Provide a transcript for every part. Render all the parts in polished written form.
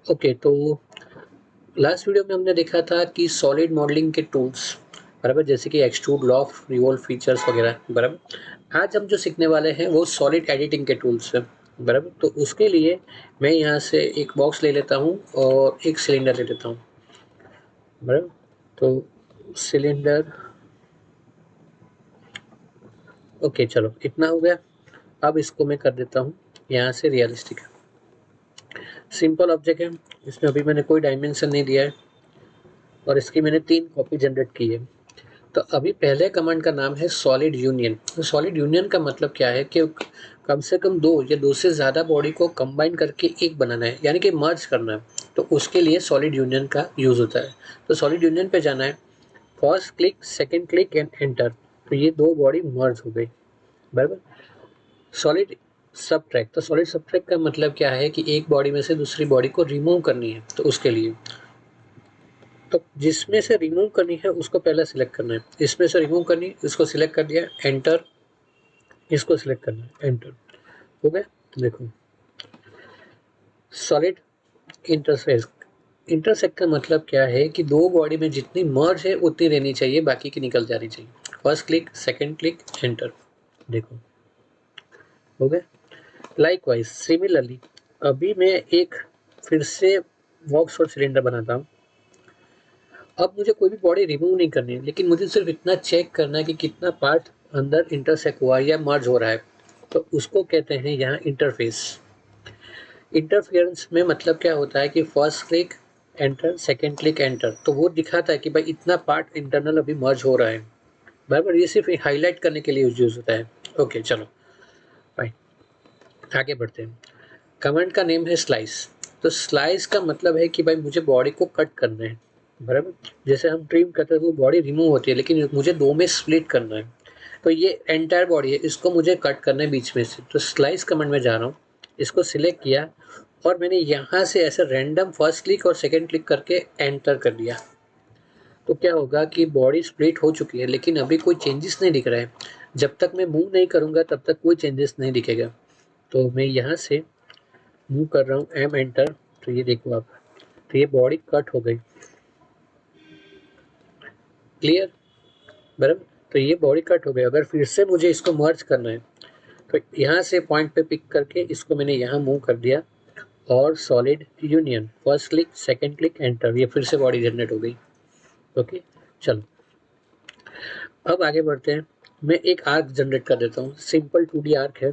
Okay, तो last video में हमने देखा था कि सॉलिड मॉडलिंग के टूल्स, बराबर, जैसे कि एक्सट्रूड, लॉफ्ट, रिवॉल्व फीचर्स वगैरह, बराबर। आज हम जो सीखने वाले हैं वो सॉलिड एडिटिंग के टूल्स हैं, बराबर। तो उसके लिए मैं यहाँ से एक बॉक्स ले लेता हूँ और एक सिलेंडर ले लेता हूँ, बराबर। तो सिलेंडर, ओके, चलो इतना हो गया। अब इसको मैं कर देता हूँ यहाँ से रियलिस्टिक। सिंपल ऑब्जेक्ट है, इसमें अभी मैंने कोई डायमेंशन नहीं दिया है और इसकी मैंने 3 कॉपी जनरेट की है। तो अभी पहले कमांड का नाम है सॉलिड यूनियन। तो सॉलिड यूनियन का मतलब क्या है कि कम से कम 2 या 2 से ज़्यादा बॉडी को कंबाइन करके एक बनाना है, यानी कि मर्ज करना है। तो उसके लिए सॉलिड यूनियन का यूज़ होता है। तो सॉलिड यूनियन पे जाना है, first click, second click and enter. तो ये 2 बॉडी मर्ज हो गई, बराबर। सॉलिड सबट्रैक्ट, तो सॉलिड सबट्रैक्ट का मतलब क्या है कि एक बॉडी में से दूसरी बॉडी को रिमूव करनी है। तो उसके लिए, तो जिसमें से रिमूव करनी है उसको पहले सिलेक्ट करना है। इसमें से रिमूव करनी, इसको सिलेक्ट कर दिया, एंटर। इसको सिलेक्ट करना है, एंटर। हो गया। देखो, सॉलिड इंटरफेस। इंटरसेक्ट का मतलब क्या है कि 2 बॉडी में जितनी मर्ज है उतनी रहनी चाहिए, बाकी की निकल जानी चाहिए। First click, second click, enter. देखो, हो गया। लाइकवाइज सिमिलरली, अभी मैं एक फिर से बॉक्स और सिलेंडर बनाता हूँ। अब मुझे कोई भी बॉडी रिमूव नहीं करनी है, लेकिन मुझे सिर्फ इतना चेक करना है कि कितना पार्ट अंदर इंटरसेक्ट हुआ या मर्ज हो रहा है। तो उसको कहते हैं यहाँ इंटरफेस। इंटरफेरेंस में मतलब क्या होता है कि first click enter, second click enter, तो वो दिखाता है कि भाई इतना पार्ट इंटरनल अभी मर्ज हो रहा है, बराबर। ये सिर्फ हाईलाइट करने के लिए यूज होता है। ओके, चलो फाइन, आगे बढ़ते हैं। कमांड का नेम है स्लाइस। तो स्लाइस का मतलब है कि भाई मुझे बॉडी को कट करना है, बराबर। जैसे हम ट्रिम करते हैं वो बॉडी रिमूव होती है, लेकिन मुझे 2 में स्प्लिट करना है। तो ये एंटायर बॉडी है, इसको मुझे कट करना है बीच में से। तो स्लाइस कमांड में जा रहा हूँ, इसको सिलेक्ट किया और मैंने यहाँ से ऐसे रैंडम फर्स्ट क्लिक और सेकंड क्लिक करके एंटर कर दिया। तो क्या होगा कि बॉडी स्प्लिट हो चुकी है, लेकिन अभी कोई चेंजेस नहीं दिख रहा है। जब तक मैं मूव नहीं करूँगा तब तक कोई चेंजेस नहीं दिखेगा। तो मैं यहाँ से मूव कर रहा हूँ, एम एंटर। तो ये देखो आप, तो ये बॉडी कट हो गई, क्लियर, बराबर। तो ये बॉडी कट हो गई। अगर फिर से मुझे इसको मर्ज करना है तो यहाँ से पॉइंट पे पिक करके इसको मैंने यहाँ मूव कर दिया और solid union, first click, second click, enter, ये फिर से बॉडी जनरेट हो गई। ओके, चलो अब आगे बढ़ते हैं। मैं एक आर्क जनरेट कर देता हूँ, सिंपल 2D आर्क है।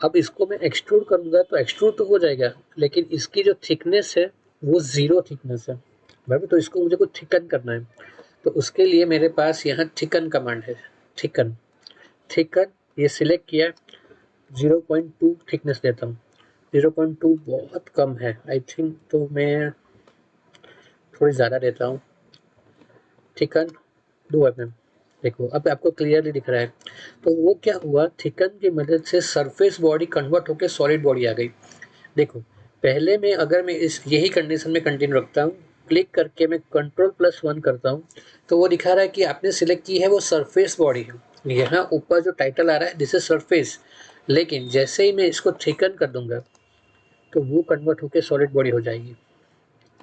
अब इसको मैं एक्सट्रूड करूंगा तो एक्सट्रूड तो हो जाएगा, लेकिन इसकी जो थिकनेस है वो 0 थिकनेस है, बराबर। तो इसको मुझे कुछ थिकन करना है। तो उसके लिए मेरे पास यहाँ थिकन कमांड है। थिकन, थिकन, ये सिलेक्ट किया, 0.2 थिकनेस देता हूँ। 0.2 बहुत कम है, आई थिंक, तो मैं थोड़ी ज़्यादा देता हूँ। Thicken 2 mm। देखो अब आपको क्लियरली दिख रहा है। तो वो क्या हुआ, थिकन की मदद से सरफेस बॉडी कन्वर्ट होकर सॉलिड बॉडी आ गई। देखो, पहले में अगर मैं इस यही कंडीशन में कंटिन्यू रखता हूँ, क्लिक करके मैं Ctrl+1 करता हूँ, तो वो दिखा रहा है कि आपने सिलेक्ट की है वो सरफेस बॉडी है। यहाँ ऊपर जो टाइटल आ रहा है दिस इज सरफेस, लेकिन जैसे ही मैं इसको थिकन कर दूंगा तो वो कन्वर्ट होकर सॉलिड बॉडी हो जाएगी।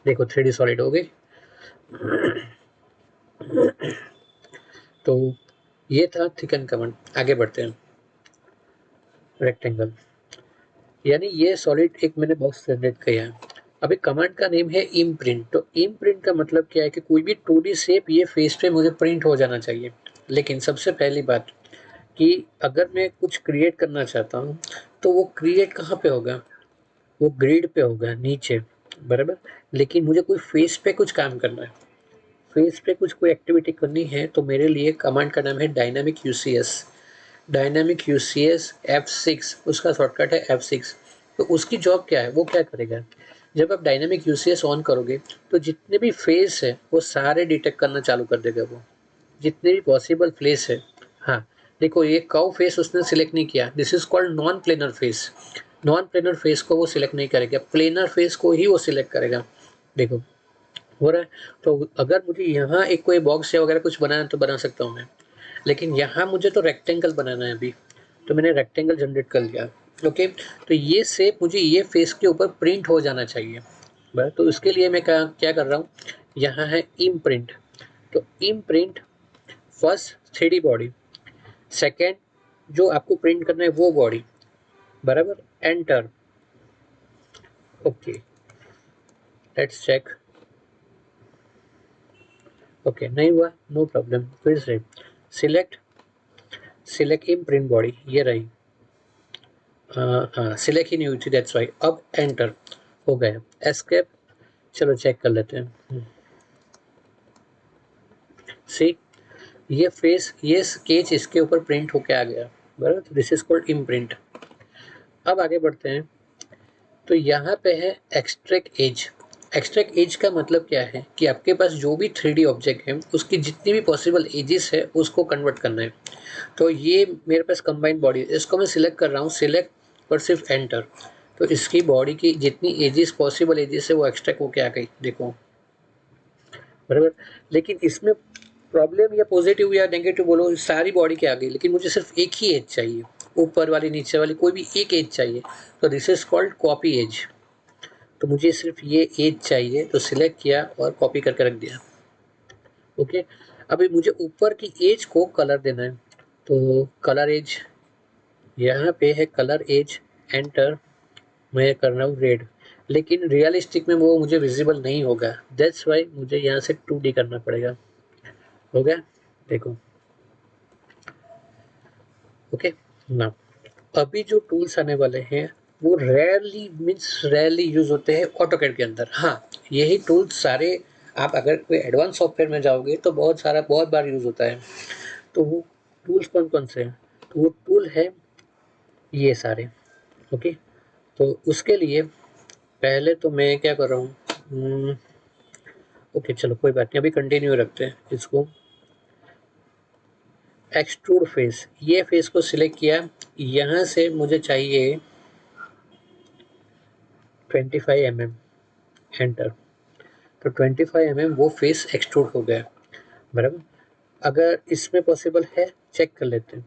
देखो 3D सॉलिड हो गई। तो ये था थिकन कमांड। आगे बढ़ते हैं। रेक्टेंगल, यानी ये सॉलिड एक मैंने बॉक्स जनरेट किया है। अभी कमांड का नेम है इम्प्रिंट। तो इम्प्रिंट का मतलब क्या है कि कोई भी 2D शेप ये फेस पे मुझे प्रिंट हो जाना चाहिए। लेकिन सबसे पहली बात कि अगर मैं कुछ क्रिएट करना चाहता हूँ तो वो क्रिएट कहाँ पे होगा, वो ग्रिड पे होगा नीचे, बराबर। लेकिन मुझे कोई फेस पे कुछ काम करना है, फेस पे कुछ कोई एक्टिविटी करनी है, तो मेरे लिए कमांड का नाम है dynamic UCS. Dynamic UCS F6, उसका शॉर्टकट है F6। तो उसकी जॉब क्या है, वो क्या करेगा, जब आप डायनामिक यूसीएस ऑन करोगे तो जितने भी फेस है वो सारे डिटेक्ट करना चालू कर देगा। वो जितने भी पॉसिबल फेस है, हाँ, देखो ये कव फेस उसने सिलेक्ट नहीं किया, this is called non planar face. Non planar face को वो सिलेक्ट नहीं करेगा, प्लेनर फेस को ही वो सिलेक्ट करेगा। देखो हो रहा है। तो अगर मुझे यहाँ एक कोई बॉक्स या वगैरह कुछ बनाना है तो बना सकता हूँ मैं, लेकिन यहाँ मुझे तो रेक्टेंगल बनाना है अभी। तो मैंने रेक्टेंगल जनरेट कर लिया। ओके, तो ये शेप मुझे ये फेस के ऊपर प्रिंट हो जाना चाहिए, बराबर। तो इसके लिए मैं क्या कर रहा हूँ, यहाँ है इम्प्रिंट, तो imprint first 3D body, second जो आपको प्रिंट करना है वो बॉडी, बराबर, enter. Okay, let's check. Okay, नहीं हुआ, नो प्रॉब्लम, फिर से सिलेक्ट, सिलेक्ट इम्प्रिंट बॉडी, ये रही, हाँ सिलेक्ट ही नहीं हुई थी, दैट्स वाई। अब एंटर हो गया, एस्केप। चलो चेक कर लेते हैं। सी, ये फेस, ये स्केच इसके ऊपर प्रिंट होके आ गया, बराबर, दिस इज कॉल्ड इम्प्रिंट। अब आगे बढ़ते हैं, तो यहाँ पे है एक्सट्रैक्ट एज। एक्सट्रैक्ट एज का मतलब क्या है कि आपके पास जो भी 3D ऑब्जेक्ट है उसकी जितनी भी पॉसिबल एजेस है उसको कन्वर्ट करना है। तो ये मेरे पास कंबाइंड बॉडी है, इसको मैं सिलेक्ट कर रहा हूँ, सिलेक्ट और सिर्फ एंटर। तो इसकी बॉडी की जितनी एजेस, पॉसिबल एजेस है वो एक्सट्रैक्ट होके आ गई, देखो, बराबर। लेकिन इसमें प्रॉब्लम या पॉजिटिव या नेगेटिव बोलो, सारी बॉडी के आ गई, लेकिन मुझे सिर्फ एक ही एज चाहिए, ऊपर वाली नीचे वाली कोई भी एक एज चाहिए। तो this is called copy edge. तो मुझे सिर्फ ये एज चाहिए, तो सिलेक्ट किया और कॉपी करके रख दिया। ओके, अभी मुझे ऊपर की एज को कलर देना है, तो कलर एज, यहाँ पे है कलर एज, एंटर। मैं कर रहा हूँ रेड, लेकिन रियलिस्टिक में वो मुझे विजिबल नहीं होगा, दैट्स वाई मुझे यहाँ से 2D करना पड़ेगा। हो गया, देखो। ओके, ना अभी जो टूल्स आने वाले हैं वो रेयरली मीन्स रेयरली यूज होते हैं ऑटोकैड के अंदर। हाँ, यही टूल्स सारे आप अगर कोई एडवांस सॉफ्टवेयर में जाओगे तो बहुत बार यूज होता है। तो वो टूल्स कौन कौन से हैं, तो वो टूल है ये सारे। ओके, तो उसके लिए पहले तो मैं क्या कर रहा हूँ, ओके चलो कोई बात नहीं, अभी कंटिन्यू रखते हैं इसको। एक्सट्रूड फेस, ये फेस को सिलेक्ट किया, यहाँ से मुझे चाहिए 25 mm, एंटर। तो 25 mm वो फेस एक्सट्रूड हो गया, बराबर। अगर इसमें पॉसिबल है चेक कर लेते हैं,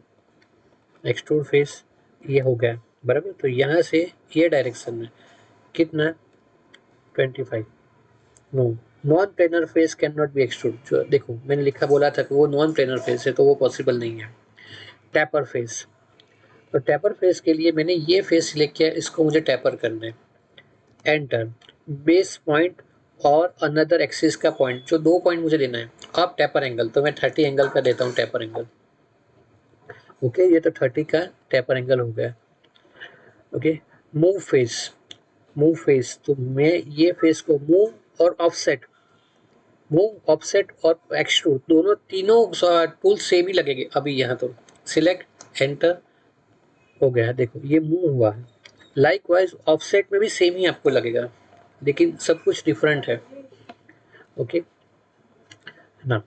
एक्सट्रूड फेस ये हो गया, बराबर। तो यहाँ से ये डायरेक्शन में कितना, 25, no, non planar face can not be extrude. जो देखो मैंने लिखा बोला था कि वो नॉन प्लेनर फेस है, तो वो पॉसिबल नहीं है। टैपर फेस, तो टैपर फेस के लिए मैंने ये फेस सिलेक्ट किया, इसको मुझे टैपर करना है, एंटर। बेस पॉइंट और अनदर एक्सिस का पॉइंट, जो 2 पॉइंट मुझे देना है। अब टैपर एंगल, तो मैं 30 एंगल का देता हूँ टैपर एंगल। ओके, ये तो 30 का टैपर एंगल हो गया। Okay, move face, move face, तो मैं ये फेस को मूव और ऑफसेट, मूव ऑफसेट और एक्सट्रूड दोनों तीनों टूल सेम ही लगेंगे अभी यहाँ। तो सिलेक्ट, एंटर, हो गया, देखो ये मूव हुआ है। लाइक वाइज ऑफसेट में भी सेम ही आपको लगेगा, लेकिन सब कुछ डिफरेंट है। ओके ना,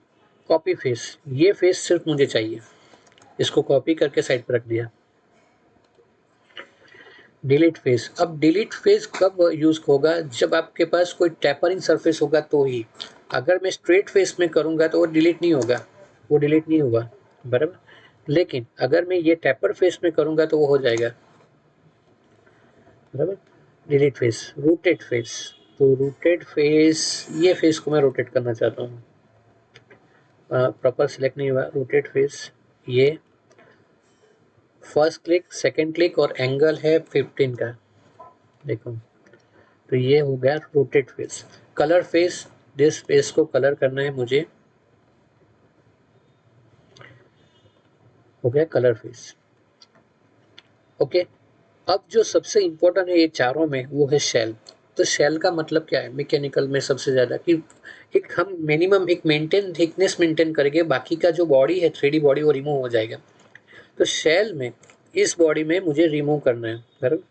कॉपी फेस, ये फेस सिर्फ मुझे चाहिए, इसको कॉपी करके साइड पर रख दिया। डिलीट फेस, अब डिलीट फेस कब यूज होगा, जब आपके पास कोई टेपरिंग सरफेस होगा तो ही। अगर मैं स्ट्रेट फेस में करूंगा तो वो डिलीट नहीं होगा, वो डिलीट नहीं होगा, बराबर। लेकिन अगर मैं ये टेपर फेस में करूंगा तो वो हो जाएगा, बराबर। डिलीट फेस, रोटेट फेस, तो रोटेट फेस, ये फेस को मैं रोटेट करना चाहता हूँ, प्रॉपर सिलेक्ट नहीं हुआ, रोटेट फेस, ये फर्स्ट क्लिक, सेकंड क्लिक और एंगल है 15 का, देखो। तो ये हो गया rotate face. Colour face, this face को कलर करना है मुझे, हो गया कलर फेस। ओके, अब जो सबसे इंपॉर्टेंट है ये चारों में, वो है शेल। तो शेल का मतलब क्या है मैकेनिकल में, सबसे ज़्यादा कि एक हम मिनिमम एक मेंटेन थिकनेस मेंटेन करेंगे, बाकी का जो बॉडी है 3D बॉडी वो रिमूव हो जाएगा। तो शेल में इस बॉडी में मुझे रिमूव करना है, बराबर।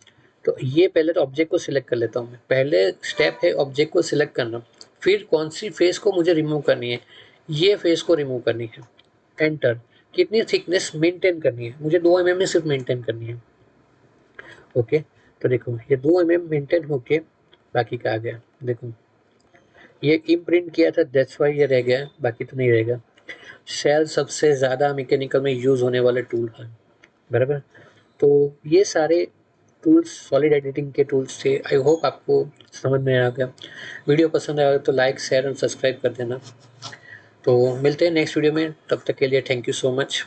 तो ये पहले तो ऑब्जेक्ट को सिलेक्ट कर लेता हूँ मैं, पहले स्टेप है ऑब्जेक्ट को सिलेक्ट करना, फिर कौन सी फेस को मुझे रिमूव करनी है, ये फेस को रिमूव करनी है, एंटर। कितनी थिकनेस मेंटेन करनी है, मुझे 2 mm में सिर्फ मेंटेन करनी है। ओके, तो देखो ये 2 mm मेंटेन होके बाकी का आ गया, देखो ये इम्प्रिंट किया था दैट्स वाई ये रह गया, बाकी तो नहीं रहेगा। शेल सबसे ज़्यादा मैकेनिकल में यूज़ होने वाले टूल है, बराबर। तो ये सारे टूल्स सॉलिड एडिटिंग के टूल्स थे। आई होप आपको समझ में आ गया। वीडियो पसंद आया तो लाइक, शेयर एंड सब्सक्राइब कर देना। तो मिलते हैं नेक्स्ट वीडियो में, तब तक के लिए थैंक यू सो मच।